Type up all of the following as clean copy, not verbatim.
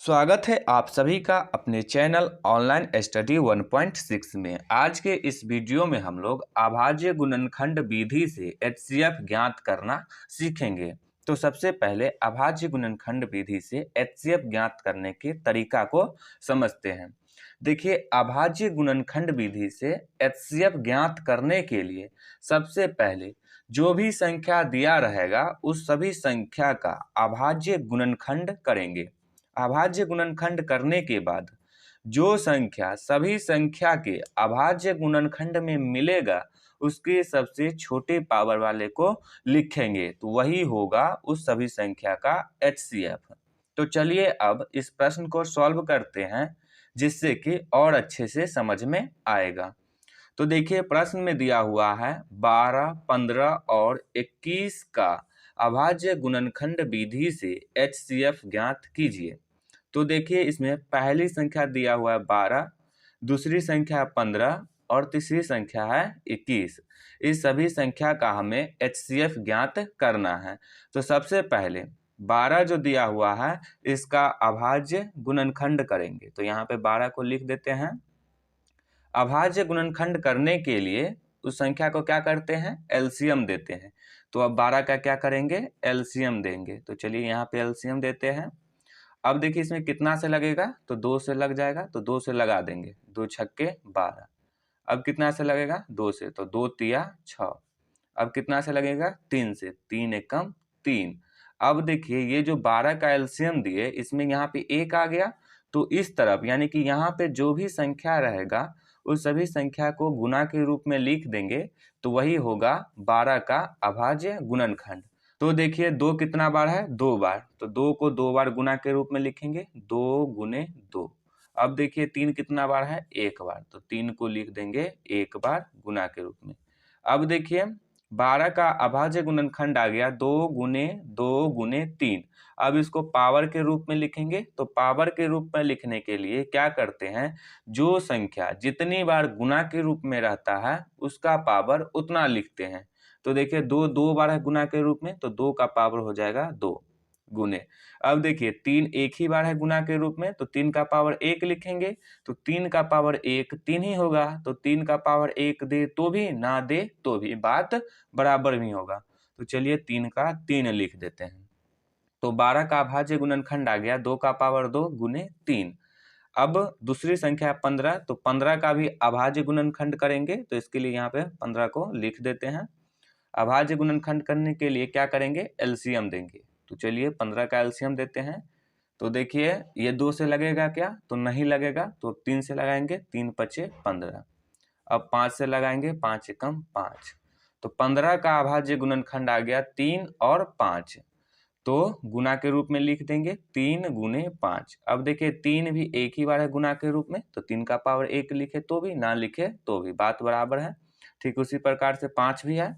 स्वागत है आप सभी का अपने चैनल ऑनलाइन स्टडी 1.6 में। आज के इस वीडियो में हम लोग अभाज्य गुणनखंड विधि से एचसीएफ ज्ञात करना सीखेंगे। तो सबसे पहले अभाज्य गुणनखंड विधि से एचसीएफ ज्ञात करने के तरीका को समझते हैं। देखिए, अभाज्य गुणनखंड विधि से एचसीएफ ज्ञात करने के लिए सबसे पहले जो भी संख्या दिया रहेगा उस सभी संख्या का अभाज्य गुणनखंड करेंगे। अभाज्य गुणनखंड करने के बाद जो संख्या सभी संख्या के अभाज्य गुणनखंड में मिलेगा उसके सबसे छोटे पावर वाले को लिखेंगे, तो वही होगा उस सभी संख्या का एचसीएफ। तो चलिए अब इस प्रश्न को सॉल्व करते हैं जिससे कि और अच्छे से समझ में आएगा। तो देखिए, प्रश्न में दिया हुआ है 12, 15 और 21 का अभाज्य गुणनखंड विधि से एचसीएफ ज्ञात कीजिए। तो देखिए, इसमें पहली संख्या दिया हुआ है 12, दूसरी संख्या 15 और तीसरी संख्या है 21। इस सभी संख्या का हमें एचसीएफ ज्ञात करना है। तो सबसे पहले 12 जो दिया हुआ है इसका अभाज्य गुणनखंड करेंगे। तो यहाँ पे 12 को लिख देते हैं। अभाज्य गुणनखंड करने के लिए उस संख्या को क्या करते हैं, एलसीएम देते हैं। तो अब 12 का क्या करेंगे, एलसीएम देंगे। तो चलिए यहाँ पे एलसीएम देते हैं। अब देखिए इसमें कितना से लगेगा, तो 2 से लग जाएगा, तो 2 से लगा देंगे। 2 छक्के 12। अब कितना से लगेगा, 2 से, तो 2 तिया 6। अब कितना से लगेगा, 3 से, 3 एकम 3। अब देखिए ये जो 12 का एलसीएम दिए इसमें यहाँ पे 1 आ गया, तो इस तरफ यानी कि यहाँ पे जो भी संख्या रहेगा उस सभी संख्या को गुणा के रूप में लिख देंगे, तो वही होगा 12 का अभाज्य गुणनखंड। तो देखिए 2 कितना बार है, 2 बार, तो 2 को 2 बार गुणा के रूप में लिखेंगे, 2 गुने 2। अब देखिए 3 कितना बार है, 1 बार, तो 3 को लिख देंगे 1 बार गुणा के रूप में। अब देखिए 12 का अभाज्य गुणनखंड आ गया 2 गुने 2 गुने 3। अब इसको पावर के रूप में लिखेंगे। तो पावर के रूप में लिखने के लिए क्या करते हैं, जो संख्या जितनी बार गुणा के रूप में रहता है उसका पावर उतना लिखते हैं। तो देखिए 2 2 बार है गुणा के रूप में, तो 2 का पावर हो जाएगा 2 गुने। अब देखिए 3 एक ही बार है गुणा के रूप में, तो 3 का पावर 1 लिखेंगे। तो 3 का पावर 1 3 ही होगा, तो 3 का पावर 1 दे तो भी ना दे तो भी बात बराबर भी होगा। तो चलिए 3 का 3 लिख देते हैं। तो 12 का अभाज्य गुणनखंड आ गया 2 का पावर 2 गुने 3। अब दूसरी संख्या 15, तो 15 का भी अभाज्य गुणनखंड करेंगे। तो इसके लिए यहाँ पे 15 को लिख देते हैं। अभाज्य गुणनखंड करने के लिए क्या करेंगे, एलसीएम देंगे। तो चलिए 15 का एलसीएम देते हैं। तो देखिए ये 2 से लगेगा क्या, तो नहीं लगेगा, तो 3 से लगाएंगे, 3 पचे 15। अब 5 से लगाएंगे, 5 एकम 5। तो 15 का अभाज्य गुणनखंड आ गया 3 और 5। तो गुणा के रूप में लिख देंगे 3 गुने 5। अब देखिए 3 भी एक ही बार है गुणा के रूप में, तो 3 का पावर 1 लिखे तो भी ना लिखे तो भी बात बराबर है। ठीक उसी प्रकार से 5 भी है।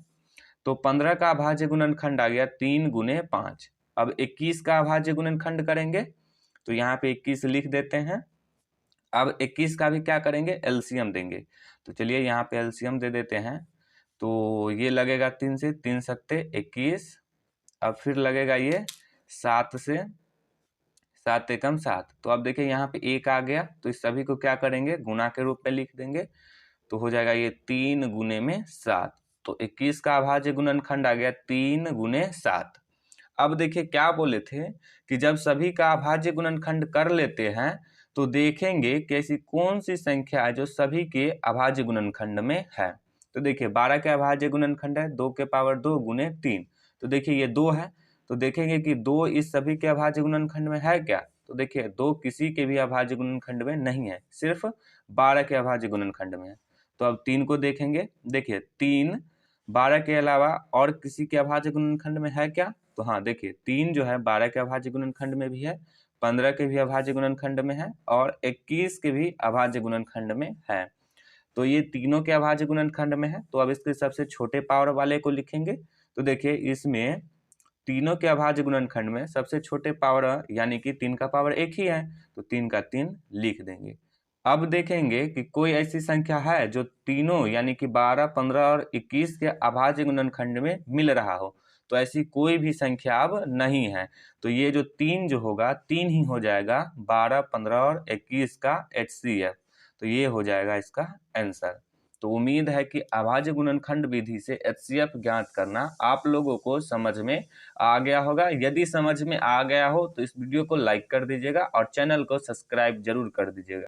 तो 15 का अभाज्य गुणनखंड आ गया 3 गुने 5। अब 21 का अभाज्य गुणनखंड करेंगे। तो यहाँ पे 21 लिख देते हैं। अब 21 का भी क्या करेंगे, एलसीएम देंगे। तो चलिए यहाँ पे एलसीएम दे देते हैं। तो ये लगेगा 3 से, 3 सत्ते 21। अब फिर लगेगा ये 7 से, 7 एकम 7। तो अब देखिए यहाँ पे 1 आ गया, तो इस सभी को क्या करेंगे, गुणा के रूप में लिख देंगे। तो हो जाएगा ये 3 गुने में 7। तो 21 का अभाज्य गुणनखंड आ गया 3 गुने 7। अब देखिए क्या बोले थे कि जब सभी का अभाज्य गुणनखंड कर लेते हैं तो देखेंगे कि ऐसी कौन सी संख्या है जो सभी के अभाज्य गुणनखंड में है। तो देखिए 12 के अभाज्य गुणनखंड है 2 के पावर 2 गुने 3। तो देखिए ये 2 है, तो देखेंगे कि 2 इस सभी के अभाज्य गुणनखंड में है क्या। तो देखिए 2 किसी के भी अभाज्य गुणनखंड में नहीं है, सिर्फ 12 के अभाज्य गुणनखंड में है। तो अब 3 को देखेंगे। देखिए 3 12 के अलावा और किसी के अभाज्य गुणनखंड में है क्या। तो हाँ देखिए 3 जो है 12 के अभाज्य गुणनखंड में भी है, 15 के भी अभाज्य गुणनखंड में है और 21 के भी अभाज्य गुणनखंड में है। तो ये तीनों के अभाज्य गुणनखंड में है। तो अब इसके सबसे छोटे पावर वाले को लिखेंगे। तो देखिए इसमें तीनों के अभाज्य गुणनखंड में सबसे छोटे पावर यानी कि 3 का पावर 1 ही है, तो 3 का 3 लिख देंगे। अब देखेंगे कि कोई ऐसी संख्या है जो तीनों यानी कि 12, 15 और 21 के अभाज्य गुणनखंड में मिल रहा हो। तो ऐसी कोई भी संख्या अब नहीं है। तो ये जो 3 जो होगा 3 ही हो जाएगा 12, 15 और 21 का HCF। तो ये हो जाएगा इसका आंसर। तो उम्मीद है कि अभाज्य गुणनखंड विधि से HCF ज्ञात करना आप लोगों को समझ में आ गया होगा। यदि समझ में आ गया हो तो इस वीडियो को लाइक कर दीजिएगा और चैनल को सब्सक्राइब जरूर कर दीजिएगा।